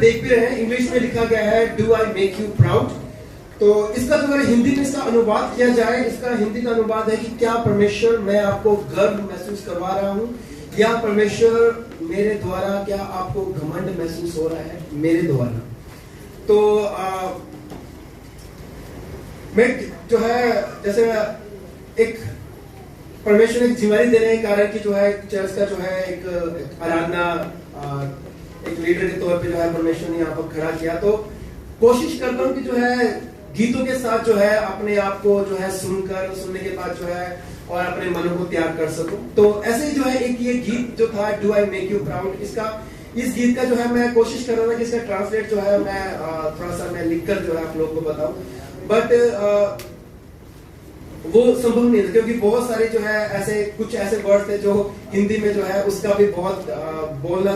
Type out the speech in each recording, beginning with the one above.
देख भी रहे हैं, इंग्लिश में लिखा गया है do I make you proud. तो इसका जो अगर हिंदी में इसका अनुवाद किया जाए, इसका हिंदी का अनुवाद है कि क्या परमेश्वर मैं आपको गर्व महसूस करवा रहा हूं, या परमेश्वर मेरे द्वारा क्या आपको घमंड महसूस हो रहा है मेरे द्वारा। तो मैं जो है जैसे एक परमेश्वर ने जिम्मेदारी देने के कारण कि जो है चर्च का जो है एक आराधना एक लीडर के तौर पे जो है परमेश्वर ने यहाँ पर खड़ा किया, तो कोशिश करता हूँ कि जो है गीतों के साथ जो है अपने आप को जो है सुनने के बाद जो है और अपने मनों को तैयार कर सकूं। तो ऐसे ही जो है एक ये गीत जो था do I make you proud, इस गीत का जो है मैं कोशिश कर रहा था कि इसका ट्रांसलेट जो है मैं थोड़ा सा मैं लिखकर जो है आप लोगों को बताऊं, बट वो संभव नहीं था क्योंकि बहुत सारे जो है कुछ ऐसे वर्ड थे जो हिंदी में जो है उसका भी बहुत बोलना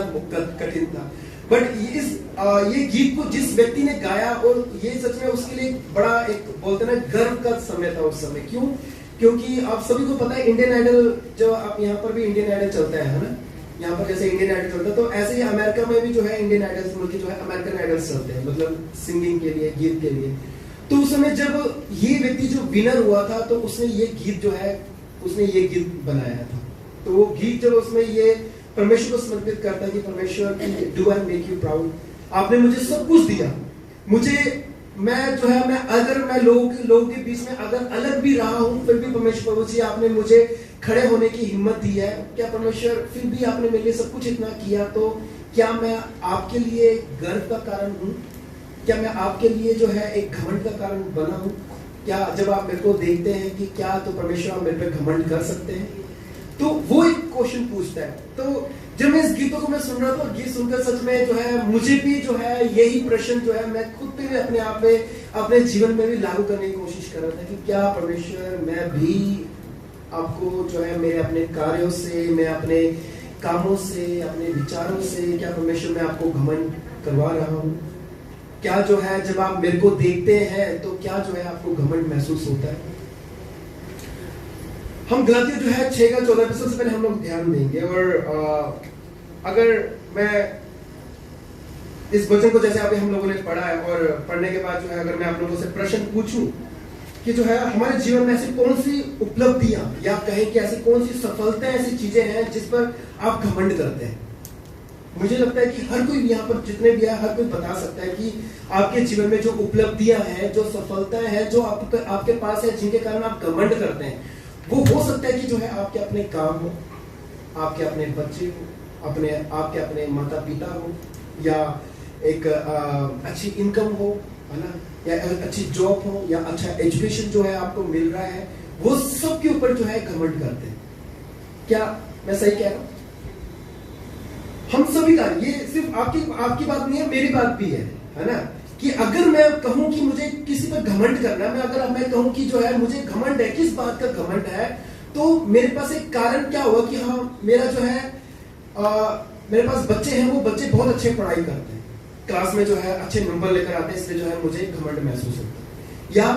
कठिन था। बट ये गीत को जिस व्यक्ति ने गाया, और ये सच में उसके लिए बड़ा एक बोलते ना गर्व का समय था उस समय। क्यों? क्योंकि आप सभी को पता है इंडियन आइडल, जो आप यहाँ पर भी इंडियन आइडल चलता है ना, यहाँ पर जैसे इंडियन आइडल चलता है, तो ऐसे ही अमेरिका में भी जो है इंडियन आइडल्स बोल के जो है अमेरिकन आइडल्स चलते हैं, मतलब सिंगिंग के लिए, गीत के लिए। तो उस समय जब ये व्यक्ति जो विनर हुआ था, तो उसने ये गीत जो है उसने ये गीत बनाया था। तो वो गीत जब उसमें ये परमेश्वर को समर्पित करता है कि परमेश्वर do I make you proud, आपने मुझे सब कुछ दिया, मैं जो है अगर मैं लोगों के बीच में अगर अलग भी रहा हूं, फिर भी परमेश्वर प्रभु जी आपने मुझे खड़े होने की हिम्मत दी है। क्या परमेश्वर फिर भी आपने मेरे लिए सब कुछ इतना किया, तो क्या मैं आपके लिए गर्व का कारण हूं? क्या मैं आपके लिए जो है एक घमंड का कारण बना हूं? क्या जब आप मेरे को देखते हैं कि क्या तो परमेश्वर आप मेरे पे घमंड कर सकते हैं? तो वो एक क्वेश्चन पूछता है। तो जब मैं इस गीतों को मैं सुन रहा था, गीत सुनकर सच में जो है मुझे भी जो है यही प्रश्न जो है मैं खुद पे भी अपने आप में अपने जीवन में भी लागू करने की कोशिश कर रहा था कि क्या परमेश्वर मैं भी आपको जो है मेरे अपने कार्यों से, मैं अपने कामों से, अपने विचारों से, क्या परमेश्वर मैं आपको घमंड करवा रहा हूँ? क्या जो है जब आप मेरे को देखते हैं तो क्या जो है आपको घमंड महसूस होता है? हम गलातियों जो है 6 का 14 सबसे पहले हम लोग ध्यान देंगे, और अगर मैं इस वचन को जैसे अभी हम लोगों ने पढ़ा है, और पढ़ने के बाद जो है अगर मैं आप लोगों से प्रश्न पूछूं कि जो है हमारे जीवन में ऐसी कौन सी उपलब्धियां या कहें कि ऐसी कौन सी सफलताएं, ऐसी चीजें हैं जिस पर आप घमंड करते हैं। मुझे लगता है कि हर कोई यहाँ पर जितने भी है, हर कोई बता सकता है कि आपके जीवन में जो उपलब्धियां हैं, जो सफलताएं हैं, जो आपके पास है, जिनके कारण आप घमंड करते हैं, वो हो सकता है कि जो है आपके अपने काम हो, आपके अपने बच्चे हो, आपके अपने माता पिता हो, या एक अच्छी इनकम हो, है ना, या अच्छी जॉब हो, या अच्छा एजुकेशन जो है आपको मिल रहा है, वो सब के ऊपर जो है घमंड करते हैं। क्या मैं सही कह रहा हूं? हम सभी का, ये सिर्फ आपकी बात नहीं है, मेरी बात भी है ना, कि अगर मैं कहूं कि मुझे किसी पर घमंड करना है, अगर मैं कहूं कि जो है मुझे घमंड है, किस बात का घमंड है, तो मेरे पास एक कारण क्या होगा कि हाँ मेरा जो है मेरे पास बच्चे हैं, वो बच्चे बहुत अच्छे पढ़ाई करते हैं, क्लास में जो है अच्छे नंबर लेकर आते हैं, इसलिए जो है मुझे घमंड महसूस होता है। या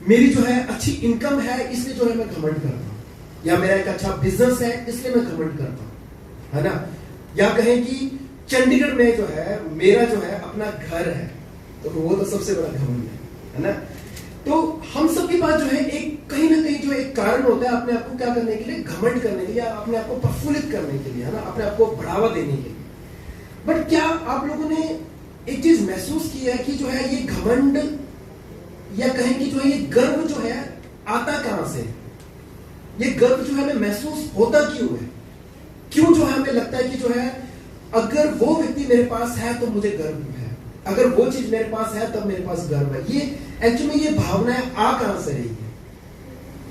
मेरी जो है अच्छी इनकम है, इसलिए जो है मैं घमंड करता हूँ। या मेरा एक अच्छा बिजनेस है, इसलिए मैं घमंड करता हूँ, है ना। या कहें कि चंडीगढ़ में जो है मेरा जो है अपना घर है, तो वो तो सबसे बड़ा घमंड है ना। तो हम सबके पास जो है एक कहीं ना कहीं जो एक कारण होता है अपने आप को क्या करने के लिए, घमंड करने के लिए, अपने आप को प्रफुल्लित करने के लिए, है ना, अपने आप को बढ़ावा देने के लिए। बट क्या आप लोगों ने एक चीज महसूस की है कि जो है ये घमंड, या कहें कि जो है ये गर्व जो है आता कहां से? ये गर्व जो है हमें महसूस होता क्यों है? क्यों जो है हमें लगता है कि जो है अगर वो व्यक्ति मेरे पास है तो मुझे गर्व है, अगर वो चीज मेरे पास है तब मेरे पास गर्व है? ये एक्चुअली ये भावनाएं आ कहां से रही है?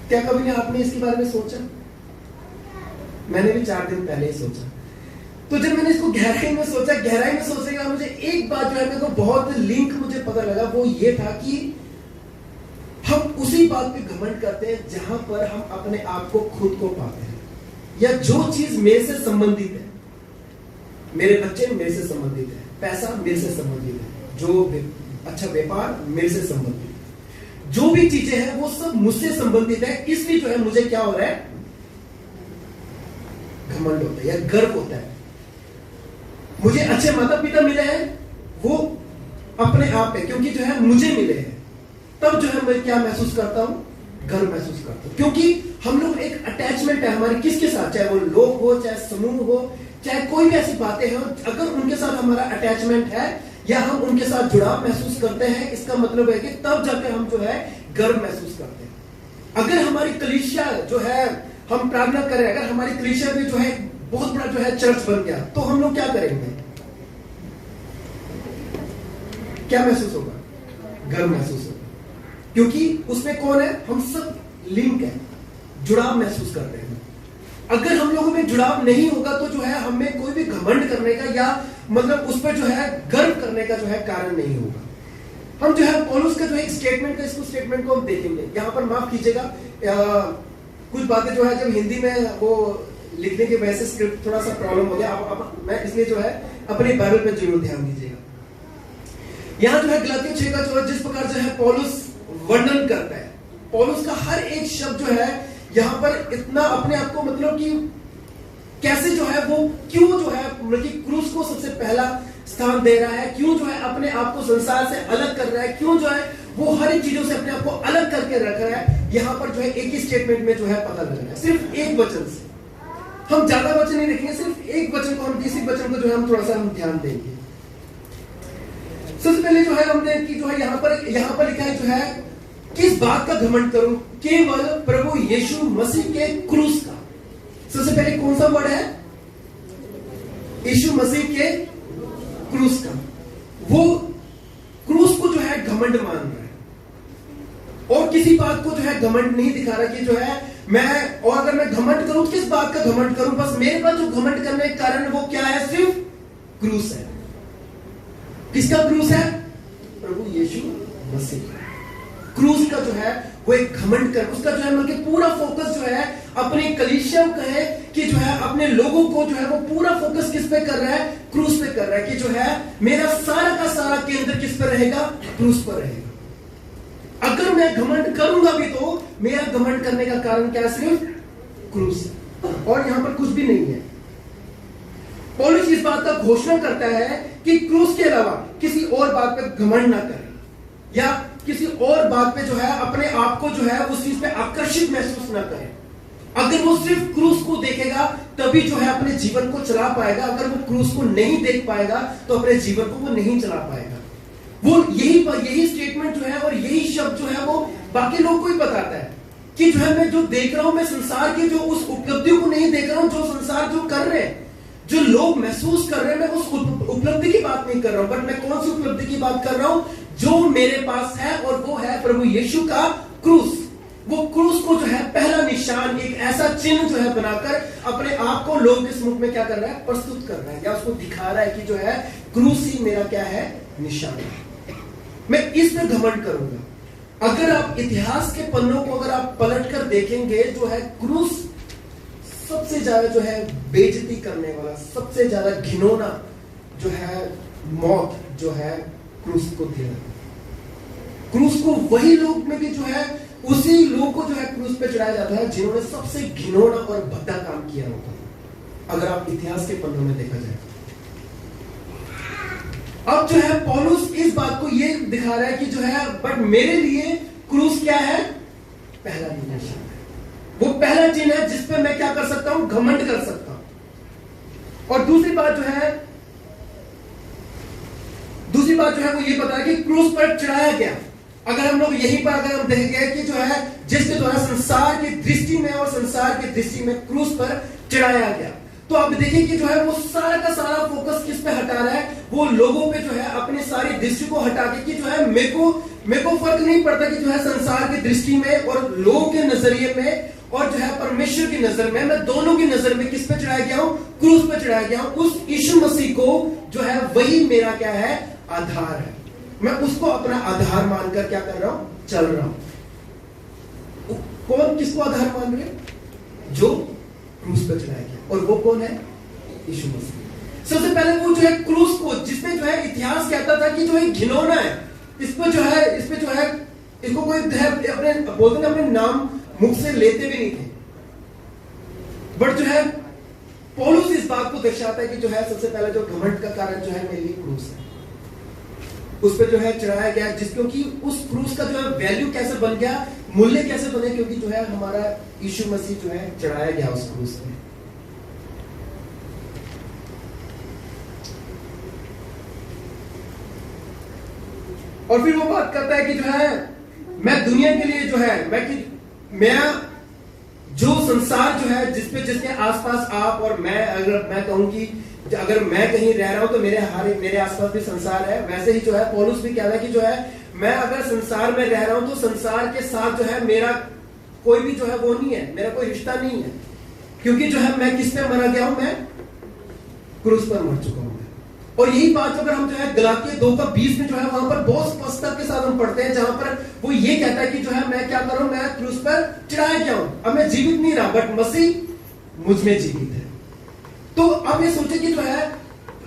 क्या कभी आपने इसके बारे में सोचा? मैंने भी 4 दिन पहले ही सोचा। तो जब मैंने इसको गहराई में सोचने का मुझे एक बात जो है मेरे को बहुत लिंक मुझे पता लगा, वो ये था कि हम उसी बात पे घमंड करते हैं जहां पर हम अपने आप को खुद को पाते हैं, या जो चीज मेरे से संबंधित है, मेरे बच्चे मेरे से संबंधित है, पैसा मेरे से संबंधित है, जो अच्छा व्यापार मेरे से संबंधित है, जो भी चीजें हैं वो सब मुझसे संबंधित है, इसलिए जो है मुझे क्या हो रहा है, घमंड होता है या गर्व होता है। मुझे अच्छे माता पिता मिले हैं, वो अपने आप पे, क्योंकि जो है मुझे मिले हैं, तब जो है मैं क्या महसूस करता हूं, गर्व महसूस करता हूं। क्योंकि हम लोग एक अटैचमेंट है हमारी किसके साथ, चाहे वो लोग हो, चाहे समूह हो, चाहे कोई भी ऐसी बातें हो, अगर उनके साथ हमारा अटैचमेंट है या हम उनके साथ जुड़ाव महसूस करते हैं, इसका मतलब है कि तब जाकर हम जो है गर्व महसूस करते हैं। अगर हमारी कलीसिया जो है, हम प्रार्थना करें, अगर हमारी कलीसिया में जो है बहुत बड़ा जो है चर्च बन गया, तो हम लोग क्या करेंगे, क्या महसूस होगा, गर्व महसूस होगा, क्योंकि उसमें कौन है, हम सब लिंक है, जुड़ाव महसूस करते हैं। अगर हम लोगों में जुड़ाव नहीं होगा तो जो है हमें कोई भी घमंड करने का या मतलब उस पर जो है गर्व करने का जो है कारण नहीं होगा। हम जो है पौलुस का जो है स्टेटमेंट का, इसको स्टेटमेंट को हम देखेंगे। यहां पर माफ कीजिएगा, कुछ बातें जो है जब हिंदी में वो लिखने की वजह से स्क्रिप्ट थोड़ा सा प्रॉब्लम हो गया, मैं इसलिए जो है अपनी बाइबल पे जरूर ध्यान दीजिएगा। यहां जो है गलातियों 6 का 14 जिस प्रकार जो है पौलुस वर्णन करता है, पौलुस का हर एक शब्द जो है यहां पर इतना अपने आप को मतलब कि कैसे जो है वो क्यों जो है मतलब कि क्रूस को सबसे पहला स्थान दे रहा है, क्यों जो है अपने आप को संसार से अलग कर रहा है, क्यों जो है वो हर एक चीजों से अपने आप को अलग करके रख रहा है, यहां पर जो है एक ही स्टेटमेंट में जो है पता लग रहा है, सिर्फ एक वचन से। हम ज्यादा वचन नहीं देखेंगे, सिर्फ एक वचन को, हम इसी वचन को जो है हम थोड़ा सा हम ध्यान देंगे। सबसे पहले जो है हमने कि जो है यहां पर लिखा है जो है किस बात का घमंड करूं, केवल प्रभु यीशु मसीह के क्रूस का। सबसे पहले कौन सा वर्ड है, यीशु मसीह के क्रूस का। वो क्रूस को जो है घमंड मान रहा है और किसी बात को जो है घमंड नहीं दिखा रहा कि जो है मैं, और अगर मैं घमंड करूं किस बात का घमंड करूं, बस मेरे पास जो घमंड करने का कारण वो क्या है, सिर्फ क्रूस है। किसका क्रूस है, प्रभु यीशु मसीह। क्रूस का जो है वो एक घमंड कर, उसका जो है मतलब पूरा फोकस जो है अपने कलीसिया का है कि जो है अपने लोगों को जो है वो पूरा फोकस किस पे कर रहा है, क्रूस पे कर रहा है, कि जो है मेरा सारा का सारा केंद्र किस पे रहेगा, क्रूस पर रहेगा। अगर मैं घमंड करूंगा भी तो मेरा घमंड करने का कारण क्या, सिर्फ क्रूस है और यहां पर कुछ भी नहीं है। पौलुस इस बात का घोषणा करता है कि क्रूस के अलावा किसी और बात पे घमंड ना करें या किसी और बात पे जो है अपने आप को जो है उस चीज पे आकर्षित महसूस ना करें। अगर वो सिर्फ क्रूस को देखेगा तभी जो है अपने जीवन को चला पाएगा, अगर वो क्रूस को नहीं देख पाएगा तो अपने जीवन को वो नहीं चला पाएगा। वो यही स्टेटमेंट जो है और यही शब्द जो है वो बाकी लोग को ही बताता है कि जो है मैं जो देख रहा हूं, मैं संसार की जो उस उपलब्धियों को नहीं देख रहा हूं जो संसार जो कर रहे हैं, जो लोग महसूस कर रहे हैं, मैं उस उपलब्धि की बात नहीं कर रहा हूं, बट मैं कौन सी उपलब्धि की बात कर रहा हूं, जो मेरे पास है, और वो है प्रभु यीशु का क्रूस। वो क्रूस को जो है पहला निशान, एक ऐसा चिन्ह जो है बनाकर अपने आप को लोग के सम्मुख में क्या कर रहा है, प्रस्तुत कर रहा है या उसको दिखा रहा है कि जो है क्रूस ही मेरा क्या है, निशान है। मैं इस पे घमंड करूंगा। अगर आप इतिहास के पन्नों को अगर आप पलट कर देखेंगे, जो है क्रूस सबसे ज्यादा जो है बेइज्जती करने वाला, सबसे ज्यादा घिनौना जो है मौत जो है क्रूस को दिया। क्रूस को वही लोग में भी जो है उसी लोग को जो है क्रूस पे चढ़ाया जाता है जिन्होंने सबसे घिनौना और भद्दा काम किया होता है, अगर आप इतिहास के पन्नों में देखा जाए। अब जो है पौलुस इस बात को ये दिखा रहा है कि जो है बट मेरे लिए क्रूस क्या है, पहला निशान है, वो पहला चिन्ह है जिस पे मैं क्या कर सकता हूं, घमंड कर सकता हूं। और दूसरी बात जो है वो ये बता कि क्रूस पर चढ़ाया गया। अगर हम लोग यहीं पर अगर हम देखेंगे कि जो है जिसके द्वारा संसार की दृष्टि में और संसार की दृष्टि में क्रूस पर चढ़ाया गया, तो आप देखिए कि जो है वो सारा का सारा फोकस किस पे हटा रहा है, वो लोगों पे जो है अपनी सारी दृष्टि को हटा के कि जो है मेरे को फर्क नहीं पड़ता कि जो है संसार की दृष्टि में और लोगों के नजरिए में और जो है परमेश्वर की नजर में, मैं दोनों की नजर में किस पे चढ़ाया गया हूं, क्रूस पे चढ़ाया गया हूं। उस यीशु मसीह को जो है वही मेरा क्या है, आधार है। मैं उसको अपना आधार मानकर क्या कर रहा हूं, चल रहा हूं। कौन किसको आधार मान रहे, जो क्रूस पर चढ़ाया गया, और वो कौन है, यीशु मसीह। सबसे पहले वो जो है क्रूस को, जिसमें जो है इतिहास कहता था कि जो है घिनौना है, इस पे जो है इसको कोई अपने बोलते अपने नाम मुख से लेते भी नहीं थे, बट जो है पौलुस इस बात को दर्शाता है कि जो है सबसे पहले जो घमंड का कारण जो है मेरे लिए क्रूस है। उस पर जो है चढ़ाया गया, जिस क्योंकि उस क्रूस का जो है वैल्यू कैसे बन गया, मूल्य कैसे बने, क्योंकि जो है हमारा यीशु मसीह जो है चढ़ाया गया उस क्रूस पे। और फिर वो बात करता है कि जो है मैं दुनिया के लिए जो है मैं जो संसार जो है जिसके आसपास आप और मैं, अगर मैं कहूं कि अगर मैं कहीं रह रहा हूं तो मेरे आसपास भी संसार है, वैसे ही जो है पौलुस भी कह रहा है कि जो है मैं अगर संसार में रह रहा हूं तो संसार के साथ जो है मेरा कोई भी जो है वो नहीं है, मेरा कोई रिश्ता नहीं है, क्योंकि जो है मैं किस पे मरा गया हूं, मैं क्रूस पर मर चुका हूं। और यही बात अगर हम जो है गलातिया 2:20 में जो है वहां पर बहुत स्पष्टता के साथ हम पढ़ते हैं, जहां पर वो ये कहता है कि जो है मैं क्या करूं, मैं क्रूस पर चढ़ाया गया हूं, अब मैं जीवित नहीं रहा बट मसीह मुझ में जीवित है। तो अब ये सोचे कि जो है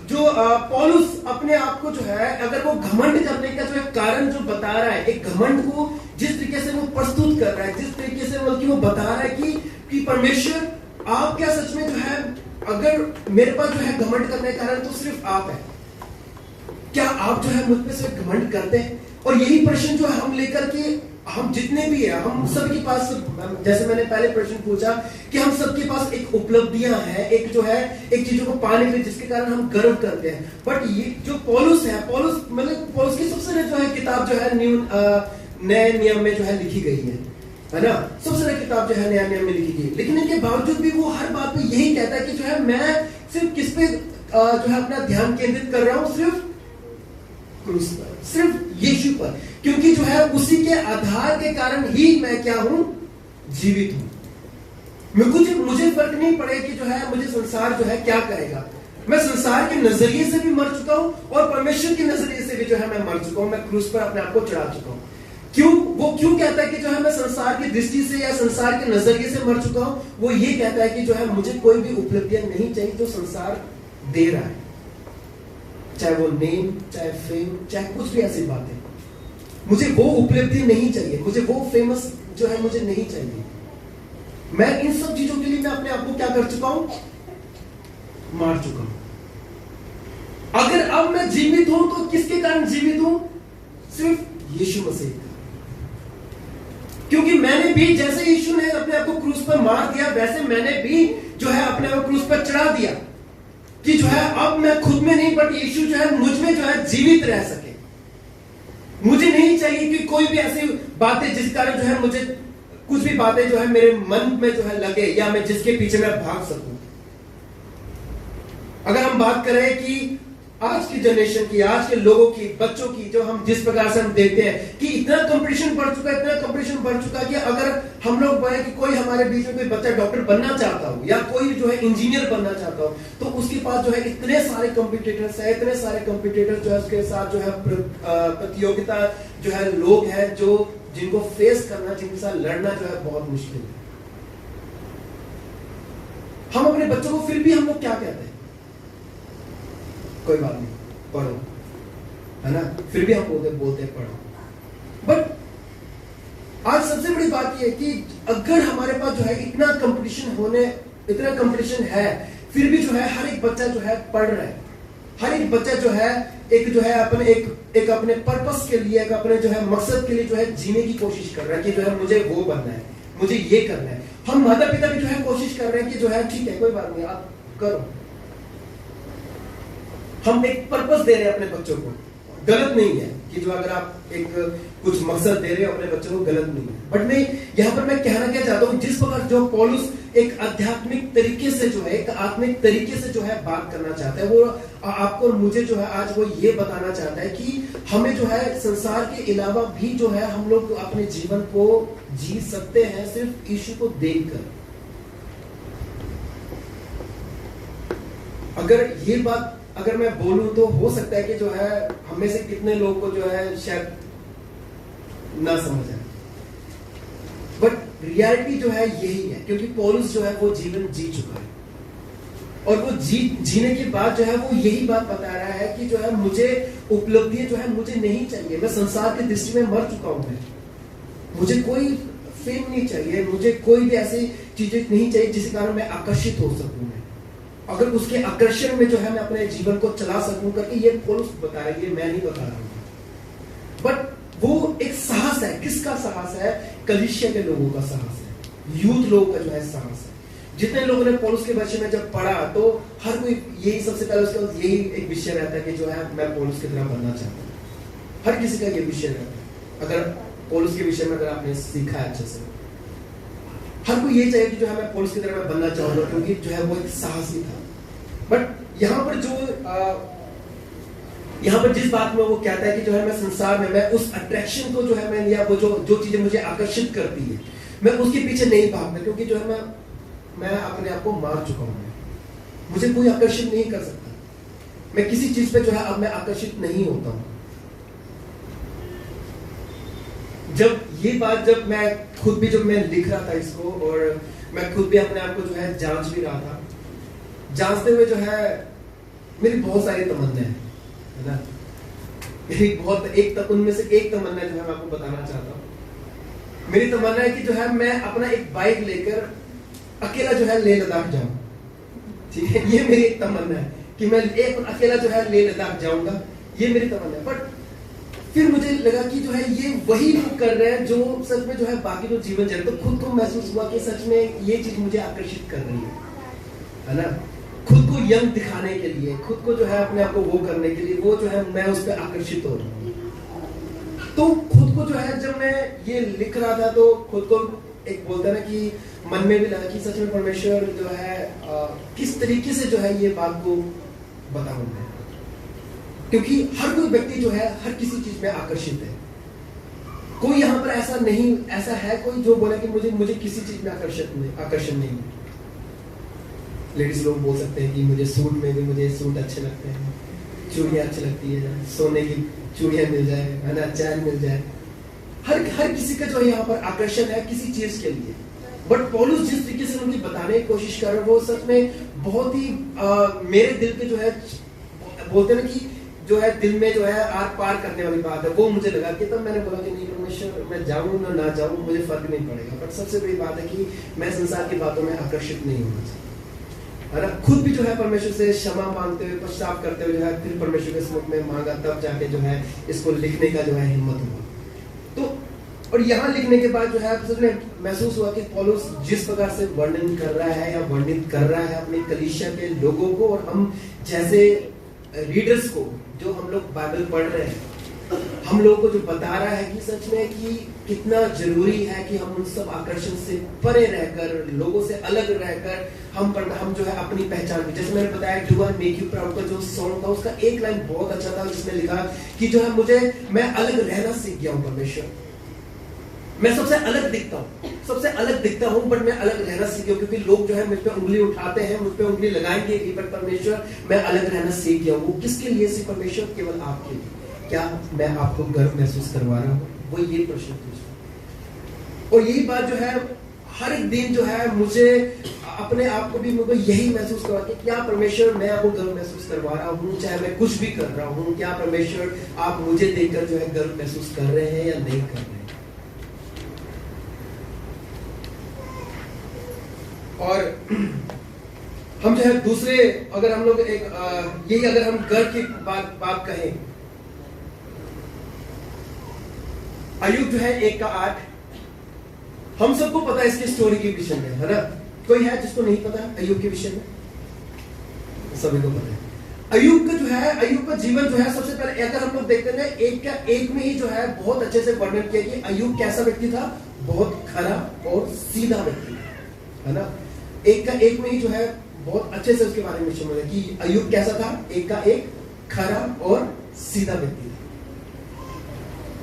जो पौलुस अपने आप को जो है अगर वो घमंड करने का जो है कारण जो बता रहा है, एक घमंड को जिस तरीके से वो प्रस्तुत कर रहा है, जिस तरीके से बल्कि वो बता रहा है कि परमेश्वर आप क्या सच में जो है, अगर मेरे पास जो है घमंड करने का कारण तो सिर्फ आप है, क्या आप जो है मुझ पे सिर्फ घमंड करते हैं? और यही प्रश्न जो है हम लेकर के हम जितने भी है, हम सबके पास, जैसे मैंने पहले प्रश्न पूछा कि हम सबके पास एक उपलब्धियां हैं, एक जो है एक चीजों को पाने के लिए जिसके कारण हम गर्व करते हैं। बट ये जो पौलुस है, पौलुस की सबसे जो है किताब जो है नए नियम में जो है लिखी गई है ना, सबसे नई किताब जो है नया नियम में लिखी गई, लेकिन इनके बावजूद भी वो हर बात पे यही कहता है कि जो है मैं सिर्फ किस पे जो है अपना ध्यान केंद्रित कर रहा हूं, सिर्फ क्रूस पर, सिर्फ यीशु पर, क्योंकि जो है उसी के आधार के कारण ही मैं क्या हूं, जीवित हूं। मुझे फर्क नहीं पड़े कि जो है मुझे संसार जो है क्या करेगा, मैं संसार के नजरिए से भी मर चुका हूं और परमेश्वर के नजरिए से भी जो है मैं मर चुका हूं, मैं क्रूस पर अपने आप को चढ़ा चुका हूं। वो क्यों कहता है कि जो है मैं संसार की दृष्टि से या संसार के नजरिए से मर चुका हूं? वो ये कहता है कि जो है मुझे कोई भी उपलब्धियां नहीं चाहिए जो संसार दे रहा है, चाहे वो नेम, चाहे फेम, चाहे कुछ भी ऐसी बातें, मुझे वो उपलब्धि नहीं चाहिए, मुझे वो फेमस जो है मुझे नहीं चाहिए। मैं इन सब चीजों के लिए मैं अपने आप को क्या कर चुका हूं, मार चुका हूं। अगर अब मैं जीवित हूं तो किसके कारण जीवित हूं? सिर्फ यीशु मसीह का, क्योंकि मैंने भी जैसे यीशु ने अपने आप को क्रूस पर मार दिया, वैसे मैंने भी जो है अपने आप को क्रूस पर चढ़ा दिया कि जो है अब मैं खुद में नहीं बट यीशु जो है मुझ में जो है जीवित रह सके। मुझे नहीं चाहिए कि कोई भी ऐसी बातें जिस कारण जो है मुझे कुछ भी बातें जो है मेरे मन में जो है लगे या मैं जिसके पीछे मैं भाग सकूं। अगर हम बात करें कि आज की जनरेशन की, आज के लोगों की, बच्चों की, जो हम जिस प्रकार से हम देखते हैं कि इतना कंपटीशन बढ़ चुका है, इतना कंपटीशन बढ़ चुका है कि अगर हम लोग बोले कि कोई हमारे बीच में कोई बच्चा डॉक्टर बनना चाहता हो या कोई जो है इंजीनियर बनना चाहता हो, तो उसके पास जो है इतने सारे कॉम्पिटिटर्स है, इतने सारे कॉम्पिटिटर जो है उसके साथ जो है प्रतियोगिता जो है लोग हैं जो जिनको फेस करना, जिनके साथ लड़ना जो है बहुत मुश्किल है। हम अपने बच्चों को फिर भी हम लोग क्या कहते हैं, कोई बात नहीं, पढ़ो, है ना, फिर भी हम बोलते पढ़ो। बट आज सबसे बड़ी बात यह है कि अगर हमारे पास जो है इतना कंपटीशन है, फिर भी जो है हर एक बच्चा जो है पढ़ रहा है, हर एक बच्चा जो है अपने पर्पस के लिए, अपने जो है मकसद के लिए जो है जीने की कोशिश कर रहा है कि जो है मुझे वो बनना है, मुझे ये करना है। हम माता पिता भी जो है कोशिश कर रहे हैं कि जो है ठीक है, कोई बात नहीं, आप करो। हम एक पर्पस दे रहे हैं अपने बच्चों को, गलत नहीं है कि जो अगर आप एक कुछ मकसद दे रहे हो अपने बच्चों को, गलत नहीं है। बट मैं यहां पर मैं कहना क्या चाहता हूं, जिस प्रकार जो पौलुस एक आध्यात्मिक तरीके से जो है, एक आत्मिक तरीके से जो है बात करना चाहता है, वो आपको मुझे जो है आज वो ये about चाहता है कि हमें जो है संसार के अलावा भी जो है हम लोग अपने जीवन को जी सकते हैं सिर्फ यीशु को देखकर। अगर ये बात अगर मैं बोलूं तो हो सकता है कि जो है हमें से कितने लोगों को जो है शायद ना समझ आए, बट रियलिटी जो है यही है, क्योंकि पौलुस जो है वो जीवन जी चुका है और वो जीने के बाद जो है वो यही बात बता रहा है कि जो है मुझे उपलब्धियां जो है मुझे नहीं चाहिए, मैं संसार की दृष्टि में मर चुका हूं, मुझे कोई फेम नहीं चाहिए, मुझे कोई भी ऐसी चीजें नहीं चाहिए जिसके कारण मैं आकर्षित हो सकूं, अगर उसके आकर्षण में जो है मैं अपने जीवन को चला सकूं करके ये पौलुस बता रहा है, ये मैं नहीं बता रहा हूं। बट वो एक साहस है। किसका साहस है? कलीसिया के लोगों का साहस है, यूथ लोगों का जो है साहस है। जितने लोगों ने पौलुस के विषय में जब पढ़ा तो हर कोई यही सबसे पहले उसका यही एक विषय रहता है कि जो है मैं पौलुस की तरह बनना चाहता हूँ। हर किसी का ये विषय रहता है। अगर पौलुस के विषय में अगर आपने सीखा है अच्छे से, हर कोई ये चाहिए कि जो है मैं पौलुस की तरह मैं बनना चाहूंगा, क्योंकि जो है वो एक साहसी था। बट यहाँ पर जिस बात में वो कहता है कि जो है मैं संसार में मैं उस अट्रैक्शन को जो है मैं, या वो जो चीजें मुझे आकर्षित करती है, मैं उसके पीछे नहीं भागता, क्योंकि जो है मैं अपने आप को मार चुका हूं। मुझे कोई आकर्षित नहीं कर सकता। मैं किसी चीज पे जो है अब मैं आकर्षित नहीं होता हूं। जब मैं खुद भी जब मैं लिख रहा था इसको, और मैं खुद भी अपने आप को जो है जांच भी रहा था, जांचते हुए जो है मेरी बहुत सारी तमन्ना है ना। उनमें से एक तमन्ना जो है मैं आपको बताना चाहता हूँ। मेरी तमन्ना है कि जो है मैं अपना एक बाइक लेकर अकेला जो है लेह लद्दाख जाऊं। ठीक है, ये मेरी एक तमन्ना है कि मैं अकेला जो है लेह लद्दाख जाऊंगा। ये मेरी तमन्ना है। बट फिर मुझे लगा कि जो है ये वही लोग कर रहे हैं जो सच में जो है बाकी जो जीवन जीते। तो खुद को महसूस हुआ कि सच में ये चीज मुझे आकर्षित कर रही है ना। खुद को यंग दिखाने के लिए, खुद को जो है अपने आप को वो करने के लिए, वो जो है मैं उस पर आकर्षित हो रहा हूँ। तो खुद को जो है जब मैं ये लिख रहा था तो खुद को एक बोलता है ना कि मन में भी लगा कि सच में परमेश्वर जो है किस तरीके से जो है ये बात को बताऊंगा, क्योंकि हर कोई व्यक्ति जो है हर किसी चीज में आकर्षित है। कोई यहाँ पर ऐसा है कोई जो बोले कि मुझे किसी चीज में आकर्षण नहीं है। लेडीज लोग बोल सकते हैं कि मुझे सूट अच्छे लगते हैं, चूड़ियां अच्छी लगती है, सोने की चूड़ियां मिल जाए, है ना, चैन मिल जाए। हर किसी का जो है यहाँ पर आकर्षण है किसी चीज के लिए। बट पौलुस जिस तरीके से मुझे बताने की कोशिश कर रहे हैं वो सच में बहुत ही मेरे दिल के जो है बोलते हैं ना कि जो है दिल में जो है आर पार करने वाली बात है, वो मुझे लगा कि तब मैंने बोला कि नहीं परमेश्वर, मैं जाऊं ना जाऊं मुझे फर्क नहीं पड़ेगा। बट सबसे बड़ी बात है कि मैं संसार की बातों में आकर्षित नहीं होना चाहिए, है ना। खुद भी जो है परमेश्वर से क्षमा मांगते हुए, पश्चाताप करते हुए जो है फिर परमेश्वर के सम्मुख में मांगा, तब जाके जो है इसको लिखने का जो है हिम्मत हुआ। तो और यहाँ लिखने के बाद जो है सबने महसूस हुआ कि पौलुस जिस प्रकार से वर्णन कर रहा है या वर्णित कर रहा है अपने कलीसिया के लोगों को, और हम जैसे रीडर्स को जो हम लोग बाइबल पढ़ रहे हैं, हम लोगों को जो बता रहा है कि सच में कि कितना जरूरी है कि हम उन सब आकर्षण से परे रहकर, लोगों से अलग रहकर हम जो है अपनी पहचान। जैसे मैंने बताया do I make you proud का जो सॉन्ग था उसका एक लाइन बहुत अच्छा था जिसमें लिखा कि जो है मैं अलग रहना सीख गया हूं परमेश्वर। मैं सबसे अलग दिखता हूं बट मैं अलग रहना सीख गया, क्योंकि लोग जो है मुझ पे उंगली उठाते हैं, मुझ पे उंगली लगाएंगे, बट परमेश्वर मैं अलग रहना सीख गया हूं। वो किसके लिए? सिर्फ परमेश्वर, केवल आपके लिए। क्या मैं आपको गर्व महसूस करवा रहा हूँ? वो ये प्रश्न पूछता। और यही बात जो है हर एक दिन जो है मुझे अपने आप को भी मुझे यही महसूस करवा कि क्या परमेश्वर मैं आपको गर्व महसूस करवा रहा हूँ, चाहे मैं कुछ भी कर रहा हूँ, क्या परमेश्वर आप मुझे देखकर जो है गर्व महसूस कर रहे हैं या नहीं कर रहे हैं। और हम जो है दूसरे, अगर हम लोग यही अगर हम गर्व की बात कहें, अय्यूब जो है 1:8, हम सबको पता है इसकी स्टोरी के विषय में, है ना। कोई है जिसको नहीं पता अय्यूब के विषय में? सभी को पता है। अय्यूब का जो है, अय्यूब का जीवन जो है सबसे पहले अगर हम लोग देखते हैं 1:1 में ही जो है बहुत अच्छे से वर्णन किया कि अय्यूब कैसा व्यक्ति था, बहुत खरा और सीधा व्यक्ति, है ना। 1:1 में ही जो है बहुत अच्छे से उसके बारे में समझा कि अय्यूब कैसा था, 1:1 खरा और सीधा व्यक्ति था।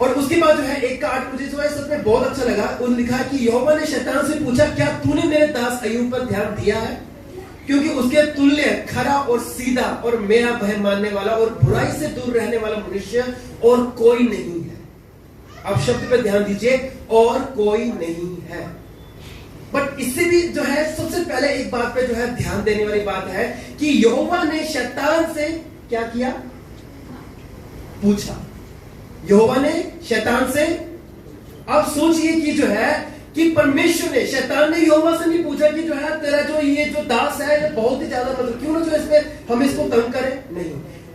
और उसके बाद जो है 1:8 मुझे जो है सच में बहुत अच्छा लगा। उन्होंने लिखा कि यहोवा ने शैतान से पूछा, क्या तूने मेरे दास अय्यूब पर ध्यान दिया है? क्योंकि उसके तुल्य खरा और सीधा और मेरा भय मानने वाला और बुराई से दूर रहने वाला मनुष्य और कोई नहीं है। आप शब्द पे ध्यान दीजिए, और कोई नहीं है। बट इससे भी जो है सबसे पहले एक बात पे जो है ध्यान देने वाली बात है कि यहोवा ने शैतान से क्या किया? पूछा। यहोवा ने शैतान से, अब सोचिए कि जो है कि परमेश्वर ने, शैतान ने यहोवा से नहीं पूछा कि जो है तेरा जो ये जो दास है ये बहुत ही ज्यादा क्यों ना जो इसमें हम इसको तंग करें, नहीं।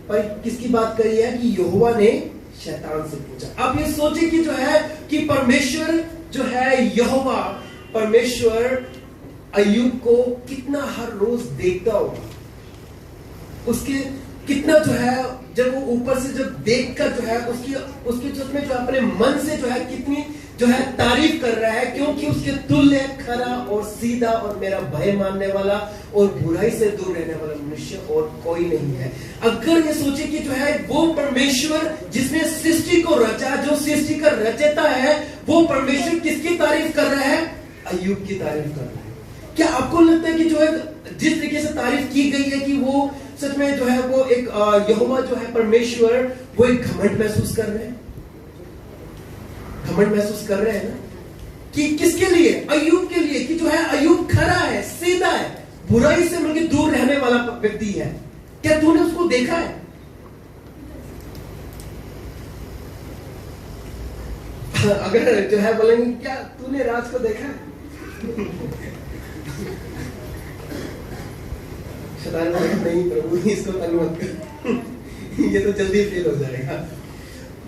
पर किसकी बात करी है कि यहोवा ने शैतान से पूछा। आप ये सोचिए कि जो है कि परमेश्वर जो है यहोवा परमेश्वर अय्यूब को कितना हर रोज देखता होगा, उसके कितना जो है जब वो ऊपर से जब देखकर जो है उसकी जो में जो अपने मन से जो है कितनी जो है तारीफ कर रहा है, क्योंकि उसके तुल्य खरा और सीधा और मेरा भय मानने वाला और बुराई से दूर रहने वाला मनुष्य और कोई नहीं है। अगर ये सोचे कि जो है वो परमेश्वर जिसने सृष्टि को रचा, जो सृष्टि का रचयिता है, वो परमेश्वर किसकी तारीफ कर रहा है? अय्यूब की तारीफ कर रहा है। क्या आपको लगता है कि जो है जिस तरीके से तारीफ की गई है कि वो सच में जो है वो एक यहोवा जो है परमेश्वर वो एक घमंड महसूस कर रहे हैं? घमंड महसूस कर रहे हैं ना कि किसके लिए? अय्यूब के लिए, कि जो है अय्यूब खरा है, सीधा है, बुराई से मिलकर दूर रहने वाला व्यक्ति है। क्या तूने उसको देखा है? अगर जो है बोलेंगे क्या तूने राज को देखा है? शैतान नहीं प्रभु इसको अनुमत कर ये तो जल्दी फेल हो जाएगा।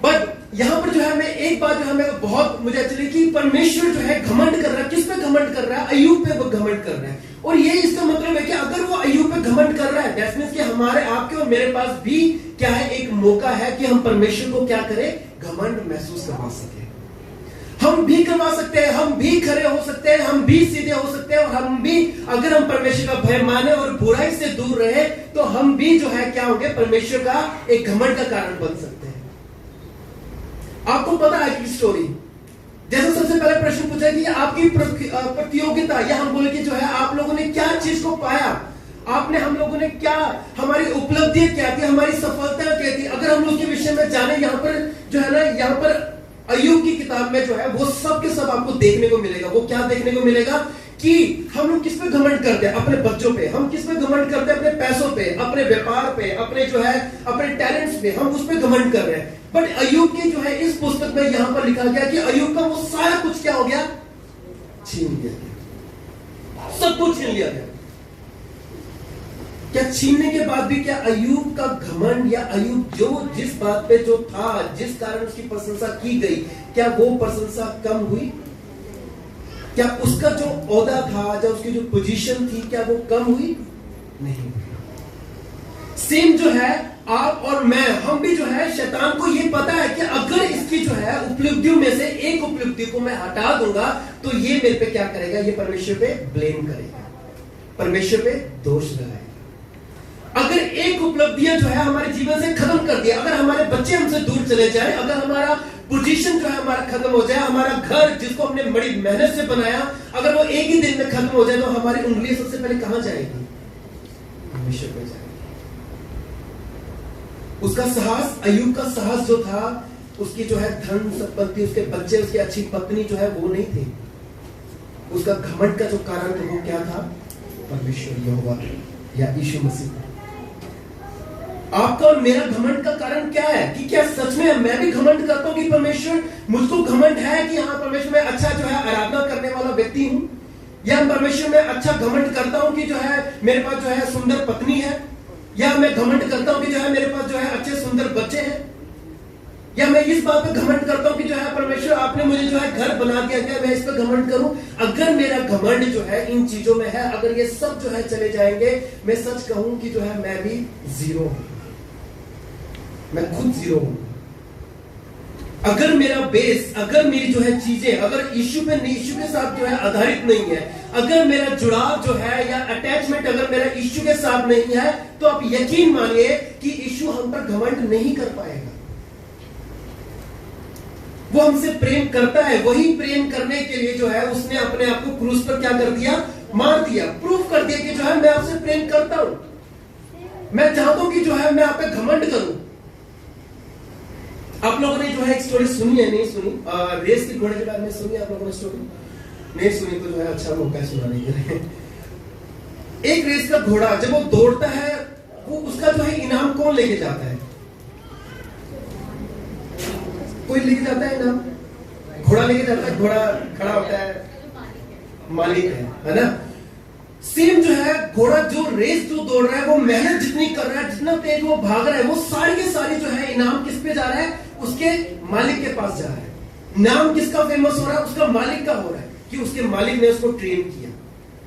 बट यहां पर जो है मैं एक बात जो है मैं बहुत मुझे अच्छी लगी कि परमेश्वर जो है घमंड कर रहा है। किस पे घमंड कर रहा है? अय्यूब पे वो घमंड कर रहा है। और ये इसका मतलब है कि अगर वो अय्यूब पे घमंड कर रहा है, दैट मींस कि हमारे आपके और मेरे पास भी क्या है, एक मौका है कि हम परमेश्वर को क्या करें? घमंड महसूस करवा सके। हम भी करवा सकते हैं, हम भी खड़े हो सकते हैं, हम भी सीधे हो सकते हैं, और हम भी अगर हम परमेश्वर का भय माने और बुराई से दूर रहे तो हम भी जो है क्या होंगे? परमेश्वर का एक घमंड का कारण बन सकते हैं। आपको पता है कि स्टोरी जैसे सबसे पहले प्रश्न पूछा कि आपकी प्रतियोगिता या हम बोले कि जो है आप लोगों ने क्या चीज को पाया, आपने हम लोगों ने क्या, हमारी उपलब्धियां क्या थी, हमारी सफलता क्या थी। अगर हम लोग के विषय में जाने, यहाँ पर जो है ना, यहाँ पर अय्यूब की किताब में जो है वो सब के सब आपको देखने को मिलेगा। वो क्या देखने को मिलेगा कि हम लोग किस पे घमंड करते हैं? अपने बच्चों पे। हम किस पे घमंड करते हैं? अपने पैसों पे, अपने व्यापार पे, अपने जो है अपने टैलेंट्स पे, हम उस पे घमंड कर रहे हैं। बट अय्यूब की जो है इस पुस्तक में यहां पर लिखा गया कि अय्यूब का वो सारा कुछ क्या हो गया? छीन गया। सब कुछ छीन लिया गया। क्या छीनने के बाद भी क्या अय्यूब का घमंड या अय्यूब जो जिस बात पे जो था, जिस कारण उसकी प्रशंसा की गई, क्या वो प्रशंसा कम हुई? क्या उसका जो ओहदा था, जो उसकी जो पोजीशन थी, क्या वो कम हुई? नहीं। सेम जो है आप और मैं, हम भी जो है शैतान को ये पता है कि अगर इसकी जो है उपलब्धियों में से एक उपलब्धि को मैं हटा दूंगा तो ये मेरे पे क्या करेगा? ये परमेश्वर पे ब्लेम करेगा, परमेश्वर पे दोष लगाएगा। अगर एक उपलब्धियां जो है हमारे जीवन से खत्म कर दिया, अगर हमारे बच्चे हमसे दूर चले जाए, अगर हमारा पोजीशन जो है हमारा खत्म हो जाए, हमारा घर जिसको हमने बड़ी मेहनत से बनाया अगर वो एक ही दिन में खत्म हो जाए, तो हमारी उंगली सबसे पहले कहां जाएगी? परमेश्वर पे जाएगी। उसका साहस, अय्यूब का साहस जो था, उसकी जो है धन संपत्ति, उसके बच्चे, उसकी अच्छी पत्नी जो है वो नहीं थी। उसका घमंड का जो कारण था वो क्या था? परमेश्वर यहोवा या यीशु मसीह। आपका और मेरा घमंड का कारण क्या है? कि क्या सच में मैं भी घमंड करता हूं कि परमेश्वर, मुझको घमंड है कि हाँ परमेश्वर में अच्छा जो है आराधना करने वाला व्यक्ति हूं, या परमेश्वर में अच्छा घमंड करता हूं कि जो है मेरे पास जो है सुंदर पत्नी है, या मैं घमंड करता हूं कि जो है मेरे पास जो है अच्छे सुंदर बच्चे हैं, या मैं इस बात पे घमंड करता हूं कि जो है परमेश्वर आपने मुझे जो है घर बना दिया, क्या मैं इस पे घमंड करूं? अगर मेरा घमंड जो है इन चीजों में है, अगर ये सब जो है चले जाएंगे, मैं सच कहूं कि जो है मैं भी जीरो हूं, मैं खुद जीरो हूं। अगर मेरा बेस, अगर मेरी जो है चीजें अगर यीशु के साथ जो है आधारित नहीं है, अगर मेरा जुड़ाव जो है या अटैचमेंट अगर मेरा यीशु के साथ नहीं है, तो आप यकीन मानिए कि यीशु हम पर घमंड नहीं कर पाएगा। वो हमसे प्रेम करता है, वही प्रेम करने के लिए जो है उसने अपने आप को क्रूस पर क्या कर दिया? मार दिया, प्रूफ कर दिया कि जो है मैं आपसे प्रेम करता हूं। मैं चाहता हूं कि जो है मैं आप पे घमंड करूं। आप लोगों ने जो है एक स्टोरी सुनी है, नहीं सुनी? रेस के घोड़े के बारे में सुनी आप लोगों ने स्टोरी? नहीं सुनी तो जो है अच्छा मौका है सुनाने के लिए। एक रेस का घोड़ा जब वो दौड़ता है, वो उसका जो है इनाम कौन लेके जाता है? कोई लेके जाता है इनाम? घोड़ा लेके जाता है, घोड़ा खड़ा होता है, मालिक है ना? सेम जो है घोड़ा जो रेस जो दौड़ रहा है, वो मेहनत जितनी कर रहा है, जितना तेज वो भाग रहा है, वो सारी के सारी जो है इनाम किस पे जा रहा है? उसके मालिक के पास जा रहा है। नाम किसका फेमस हो रहा है? उसका मालिक का हो रहा है, कि उसके मालिक ने उसको ट्रेन किया,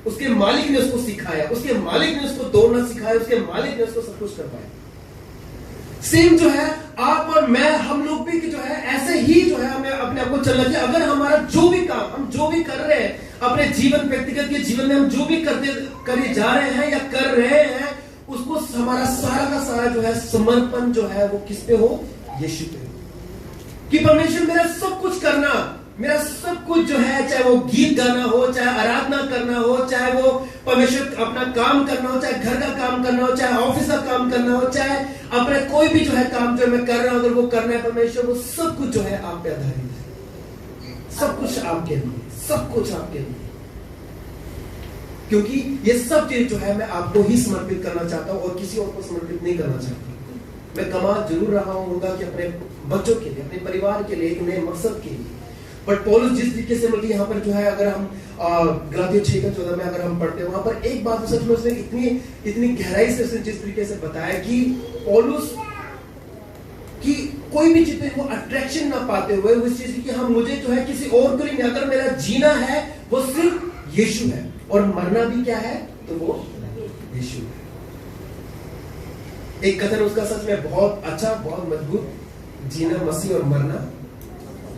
उसके मालिक ने उसको सिखाया, उसके मालिक ने उसको दौड़ना सिखाया, उसके मालिक ने उसको सब कुछ करवाया। सेम जो है आप और मैं, हम लोग भी जो है ऐसे ही जो है हमें अपने आप को चलना चाहिए। अगर हमारा जो भी काम हम जो भी कर रहे हैं अपने जीवन, व्यक्तिगत के जीवन में हम जो भी करे जा रहे हैं या कर रहे हैं, उसको हमारा सारा का सारा जो है समर्पण जो है वो किस पे हो? यीशु पे। कि परमेश्वर मेरा सब कुछ करना, मेरा सब कुछ जो है, चाहे वो गीत गाना हो, चाहे आराधना करना हो, चाहे वो परमेश्वर अपना काम करना हो, चाहे घर का काम करना हो, चाहे ऑफिस का काम करना हो, चाहे अपने कोई भी जो है काम जो मैं कर रहा हूं, अगर वो करना है परमेश्वर, वो सब कुछ जो है आप पे आधारित है। सब कुछ आपके लिए, सब कुछ आपके लिए, क्योंकि ये सब चीज जो है मैं आपको ही समर्पित करना चाहता हूं और किसी और को समर्पित नहीं करना चाहता। मैं कमा जरूर रहा हूँ कि अपने बच्चों के लिए, अपने परिवार के लिए, एक नए मकसद के लिए। बट पौलुस जिस तरीके से मतलब यहाँ पर जो है, अगर हम गलातियों 6:14 में अगर हम पढ़ते हैं, वहां पर एक बात सच में उसने इतनी गहराई से उसने जिस तरीके से बताया कि पौलुस की कोई भी चीज पे वो अट्रैक्शन ना पाते हुए उस चीज की, हाँ मुझे जो है किसी और को नहीं, अगर मेरा जीना है वो सिर्फ यीशु है और मरना भी क्या है? तो वो यीशु है। एक कथन उसका सच में बहुत अच्छा, बहुत मजबूत, जीना मसीह और मरना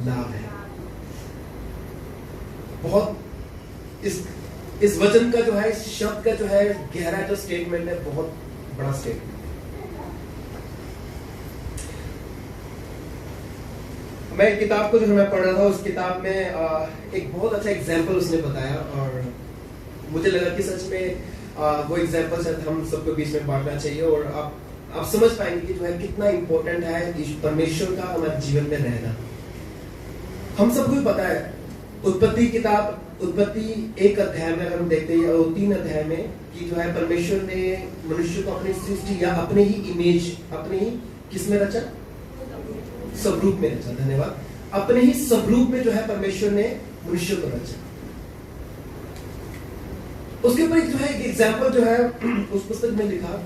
लाभ है। बहुत इस वचन का जो है, इस शब्द का जो है गहरा जो स्टेटमेंट है, बहुत बड़ा स्टेटमेंट। मैं किताब को जो मैं पढ़ रहा था, उस किताब में एक बहुत अच्छा एग्जाम्पल उसने बताया और मुझे लगा कि सच में वो एग्जाम्पल शायद हम सबको बीच में बांटना चाहिए और आप समझ पाएंगे कि जो है कितना इंपॉर्टेंट है परमेश्वर का हमारे जीवन में रहना। हम सबको पता है, उत्पत्ति किताब, उत्पत्ति 1 अध्याय में अगर हम देखते हैं और 3 अध्याय में, कि जो है परमेश्वर ने मनुष्य को अपनी सृष्टि या अपने ही इमेज, अपने ही किस में रचा? स्वरूप में रचा। धन्यवाद। अपने ही स्वरूप में जो है परमेश्वर ने मनुष्य को रचा। उसके ऊपर जो है एक एग्जाम्पल जो है उस पुस्तक में लिखा,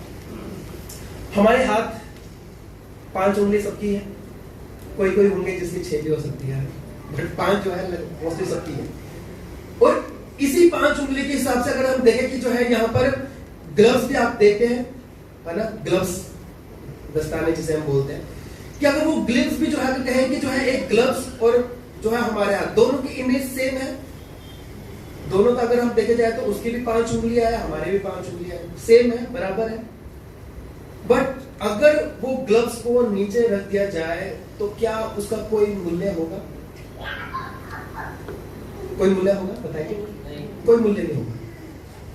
हमारे हाथ 5 उंगली सबकी है, कोई कोई होंगे जिसकी 6 भी हो सकती है, बट 5 जो है मोस्टली सबकी है। और इसी 5 उंगली के हिसाब से अगर हम देखें कि जो है यहाँ पर ग्लव्स भी आप देखते हैं, है ना, ग्लव्स, दस्ताने जिसे हम बोलते हैं, कि अगर वो ग्लव्स भी जो है तो कहें कि जो है एक ग्लव्स और जो है हमारे हाथ, दोनों की इमेज सेम है। दोनों का अगर हम देखे जाए तो उसकी भी 5 उंगलियां है, हमारे भी 5 उंगलियां है, सेम है, बराबर है। बट अगर वो ग्लव्स को नीचे रख दिया जाए तो क्या उसका कोई मूल्य होगा? कोई मूल्य होगा? बताइए। कोई मूल्य नहीं होगा।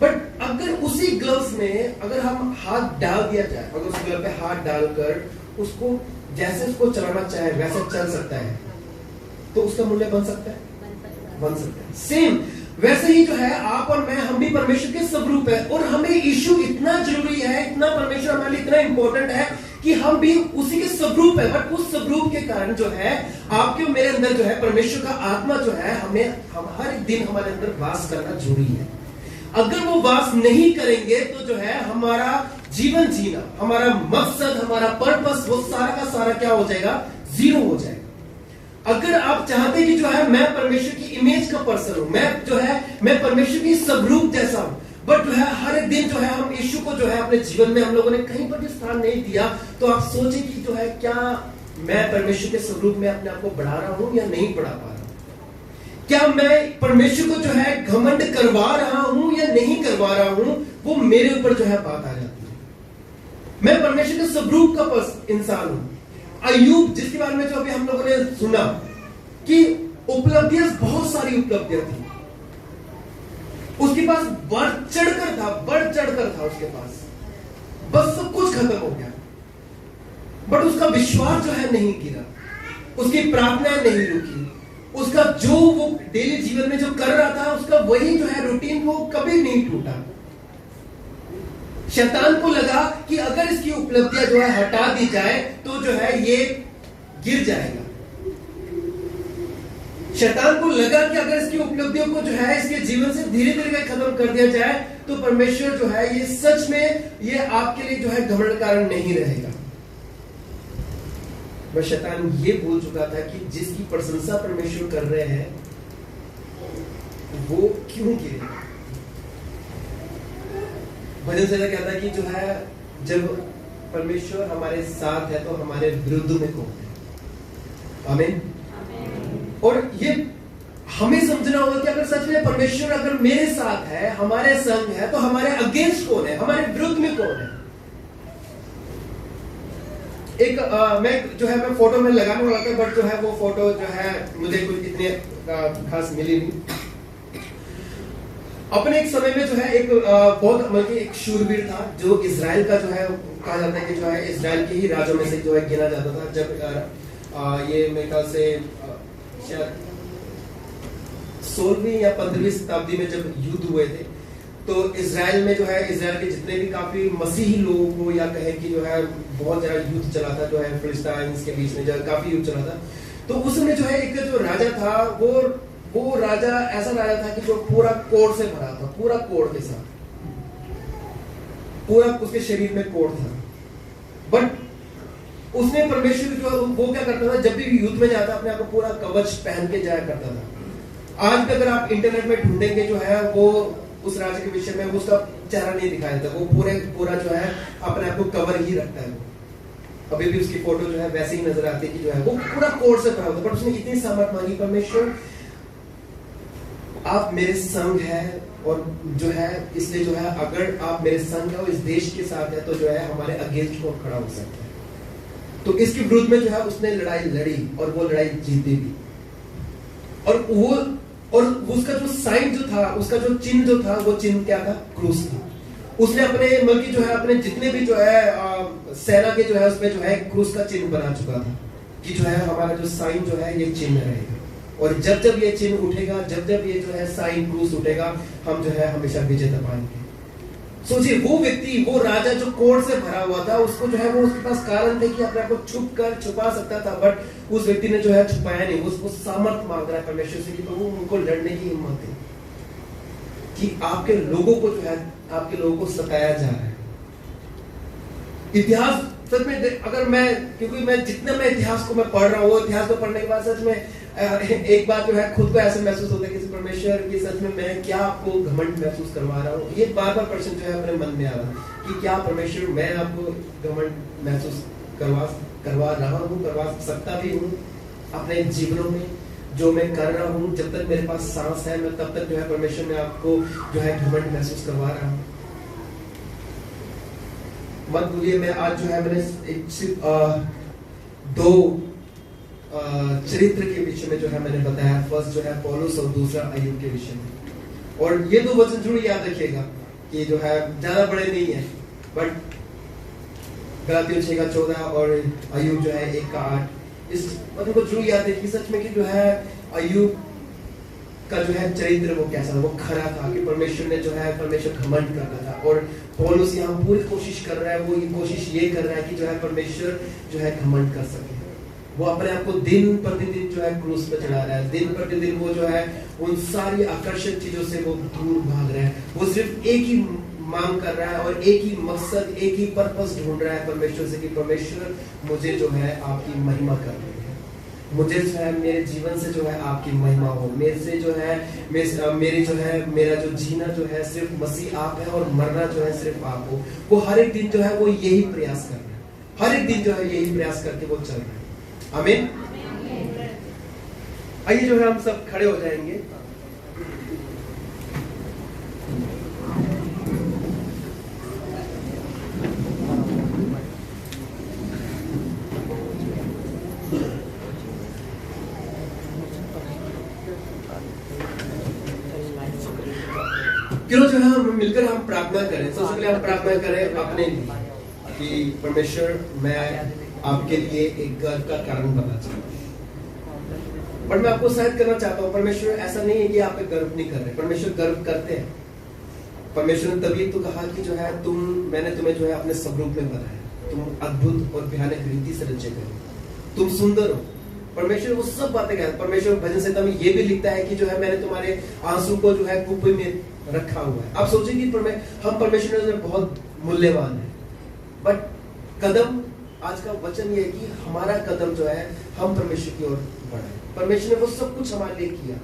बट अगर उसी ग्लव्स में अगर हम हाथ डाल दिया जाए, अगर उस ग्लव पे हाथ डालकर उसको जैसे उसको चलाना चाहे वैसे चल सकता है, तो उसका मूल्य बन सकता है? बन सकता है। सेम वैसे ही जो है आप और मैं, हम भी परमेश्वर के स्वरूप है और हमें यीशु इतना जरूरी है, इतना परमेश्वर हमारे लिए इतना इंपॉर्टेंट है कि हम भी उसी के स्वरूप है। बट उस स्वरूप के कारण जो है आपके और मेरे अंदर जो है परमेश्वर का आत्मा जो है हम हर दिन हमारे अंदर वास करना जरूरी है। अगर वो वास नहीं करेंगे तो जो है हमारा जीवन जीना, हमारा मकसद, हमारा पर्पस, वो सारा का सारा क्या हो जाएगा? जीरो हो जाएगा। अगर आप चाहते कि जो है मैं परमेश्वर की इमेज का पर्सन हूं, मैं परमेश्वर की स्वरूप जैसा हूं, बट जो है हर एक दिन जो है हम यीशु को जो है अपने जीवन में हम लोगों ने कहीं पर भी स्थान नहीं दिया, तो आप सोचें कि जो है क्या मैं परमेश्वर के स्वरूप में अपने आप को बढ़ा रहा हूं या नहीं बढ़ा पा रहा हूं? क्या मैं परमेश्वर को जो है घमंड करवा रहा हूं या नहीं करवा रहा हूं? वो मेरे ऊपर जो है बात आ जाती है। मैं परमेश्वर के स्वरूप का इंसान हूं। अय्यूब, जिसके बारे में जो अभी हम लोगों ने सुना कि उपलब्धियां, बहुत सारी उपलब्धियां थी उसके पास, बढ़ चढ़कर था उसके पास, बस सब कुछ खत्म हो गया, बट उसका विश्वास जो है नहीं गिरा, उसकी प्रार्थनाएं नहीं रुकी, उसका जो वो डेली जीवन में जो कर रहा था उसका वही जो है रूटीन वो कभी नहीं टूटा। शैतान को लगा कि अगर इसकी उपलब्धियां जो है हटा दी जाए तो जो है ये गिर जाएगा। शैतान को लगा कि अगर इसकी उपलब्धियों को जो है इसके जीवन से धीरे धीरे खत्म कर दिया जाए तो परमेश्वर जो है ये सच में ये आपके लिए जो है घमंड कारण नहीं रहेगा। वह शैतान ये भूल चुका था कि जिसकी प्रशंसा परमेश्वर कर रहे हैं वो क्यों गिरे। भजन संहिता कहता है कि जो है जब परमेश्वर हमारे साथ है तो हमारे विरुद्ध में कौन है। आमीन। और ये हमें समझना होगा कि अगर सच में परमेश्वर अगर मेरे साथ है, हमारे संग है, तो हमारे अगेंस्ट कौन है, हमारे विरुद्ध में कौन है। एक मैं जो है मैं फोटो में लगाने वाला था, बट जो है वो फोटो जो है मुझे कुछ इतने खास मिली नहीं। अपने एक समय में जो है एक बहुत मतलब एक शूरवीर था जो इजराइल का जो है कहा जाता है कि जो है इजराइल के ही राजों में से जो है गिना जाता था। जब ये मेरे ख्याल से शायद 16वीं या 15वीं शताब्दी में जब युद्ध हुए थे, तो इजराइल में जो है इजराइल के जितने भी काफी मसीही लोग हो या कहे कि जो है बहुत ज्यादा युद्ध चला था, जो है फिलिस्तीन के बीच में जो काफी युद्ध चला था। तो उसमें जो है एक जो राजा था वो राजा ऐसा राजा था कि जो पूरा कोड़ से भरा था, पूरा कोड़ के साथ, पूरा उसके शरीर में कोड़ था। बट उसने परमेश्वर जो वो क्या करता था, जब भी युद्ध में जाता अपने आप को पूरा कवच पहन के जाया करता था। आज भी अगर आप इंटरनेट में ढूंढेंगे जो है वो उस राजा के विषय में उसका चेहरा नहीं दिखाया था, वो पूरा जो है अपने आप को कवर ही रखता है। अभी भी उसकी फोटो जो है वैसे ही नजर आती है कि जो है वो पूरा कोड़ से भरा होता। बट उसने इतनी सामर्थ मांगी, परमेश्वर आप मेरे संग है, और जो है इसलिए जो है अगर आप मेरे संग है और इस देश के साथ है तो जो है हमारे अगेंस्ट कौन खड़ा हो सकता है। तो इसके विरुद्ध में जो है उसने लड़ाई लड़ी और वो लड़ाई जीती भी। और उसका जो साइन जो था, उसका जो चिन्ह जो था, वो चिन्ह क्या था, क्रूस था। उसने अपने बल्कि जो है अपने जितने भी जो है सेना के जो है उसमें जो है क्रूस का चिन्ह बना चुका था कि जो है हमारा जो साइन जो है ये चिन्ह रहेगा। और जब जब ये चिन्ह उठेगा, जब जब ये जो है साइन क्रूस उठेगा, हम जो है हमेशा विजेता पाएंगे। सोचिए वो व्यक्ति, वो राजा जो कोड़ से भरा हुआ था, उसको जो है वो उसके पास कारण थे कि अपने आप को छुपा सकता था, बट उस व्यक्ति ने जो है छुपाया नहीं। उसको सामर्थ मांग रहा है परमेश्वर से कि प्रभु उनको लड़ने की हिम्मत है कि आपके लोगों को जो है आपके लोगों को सताया जा रहा है। इतिहास सच में अगर मैं, क्योंकि मैं जितना मैं इतिहास को मैं पढ़ रहा हूँ, इतिहास को पढ़ने के बाद सच में एक बात जो है खुद को ऐसे महसूस होता है कि परमेश्वर की सच में मैं क्या आपको घमंड महसूस करवा रहा हूँ। ये बार बार प्रश्न जो है अपने मन में आ रहा है कि क्या परमेश्वर मैं आपको घमंड महसूस करवा रहा हूँ, करवा सकता भी हूँ अपने जीवनों में। जो मैं कर रहा हूँ, जब तक मेरे पास सांस है, मैं तब तक जो है परमेश्वर में आपको जो है घमंड महसूस करवा रहा हूँ। मत भूलिए, मैं आज जो है मैंने सिर्फ 2 चरित्र के विषय में जो है मैंने बताया। फर्स्ट जो है पौलुस और दूसरा अय्यूब के विषय में। और ये 2 वचन जरूर याद रखिएगा कि जो है ज्यादा बड़े नहीं है, बट गलातियों 6:14 और अय्यूब जो है 1:8, इस वचन को जरूर याद रखिए। सच में कि जो है अय्यूब का जो है चरित्र वो कैसा, वो खरा था कि परमेश्वर ने जो है परमेश्वर घमंड करता था। और पौलुस यहाँ पूरी कोशिश कर रहा है, वो ये कोशिश ये कर रहा है कि जो है परमेश्वर जो है घमंड कर सके। वो अपने आप को दिन प्रतिदिन जो है क्रूस पे चढ़ा रहा है, दिन प्रतिदिन वो जो है उन सारी आकर्षक चीजों से वो दूर भाग रहा है। वो सिर्फ एक ही मांग कर रहा है और एक ही मकसद, एक ही पर्पस ढूंढ रहा है परमेश्वर से कि परमेश्वर मुझे जो है आपकी महिमा करनी है, मुझे जो है मेरे जीवन से जो है आपकी महिमा हो, मेरे से जो है मेरी जो है मेरा जो जीना जो है सिर्फ मसीह आप है और मरना जो है सिर्फ आप हो। वो हर एक दिन जो है वो यही प्रयास कर रहा है, हर एक दिन जो है यही प्रयास करके वो चल रहा है। आमीन। आइए जो है हम सब खड़े हो जाएंगे। क्यों जो है हम मिलकर हम प्रार्थना करें। सबसे पहले हम प्रार्थना करें अपने लिए कि परमेश्वर मैं आपके लिए एक गर्व का कारण बनना चाहता हूँ। पर मैं आपको शायद करना चाहता हूँ, परमेश्वर ऐसा नहीं है कि आप पे गर्व नहीं कर रहे, परमेश्वर गर्व करते हैं। परमेश्वर ने तभी तो कहा कि जो है मैंने तुम्हें जो है अपने स्वरूप में बनाया, तुम अद्भुत और भयानक रीति से रचे गए, तुम सुंदर हो। परमेश्वर वो सब बातें कहता है। परमेश्वर भजन संहिता में ये भी लिखता है कि जो है मैंने तुम्हारे आंसू को जो है कुप्पी में रखा हुआ है। आप सोचेंगे हम परमेश्वर में बहुत मूल्यवान है, बट कदम आज का वचन ये है कि हमारा कदम जो है हम परमेश्वर की ओर बढ़ाएं। परमेश्वर ने वो सब कुछ हमारे लिए किया,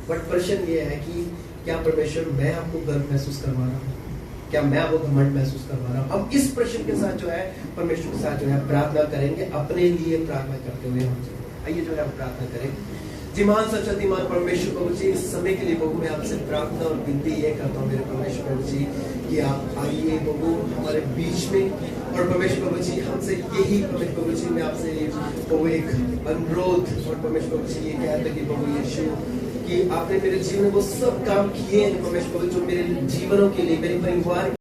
बट प्रश्न ये है कि क्या परमेश्वर मैं आपको गर्व महसूस करवा रहा हूँ, क्या मैं आपको घमंड महसूस करवा रहा हूँ? हम इस प्रश्न के साथ जो है परमेश्वर के साथ जो है प्रार्थना करेंगे, अपने लिए प्रार्थना करते हुए हम आइए जो है हम प्रार्थना करें। जी महान सच्चाईमान परमेश्वर प्रभु जी, इस समय के लिए प्रभु मैं आपसे प्रार्थना और विनती ये करता हूँ मेरे परमेश्वर प्रभु जी कि आप आइए प्रभु हमारे बीच में, और परमेश्वर प्रभु जी हमसे यही परमेश्वर प्रभु जी मैं आपसे प्रभु एक अनुरोध और परमेश्वर प्रभु जी ये कहते कि प्रभु यीशु कि आपने मेरे जीवन में वो सब काम किए हैं परमेश्वर प्रभु जो मेरे जीवनों के लिए, मेरे परिवार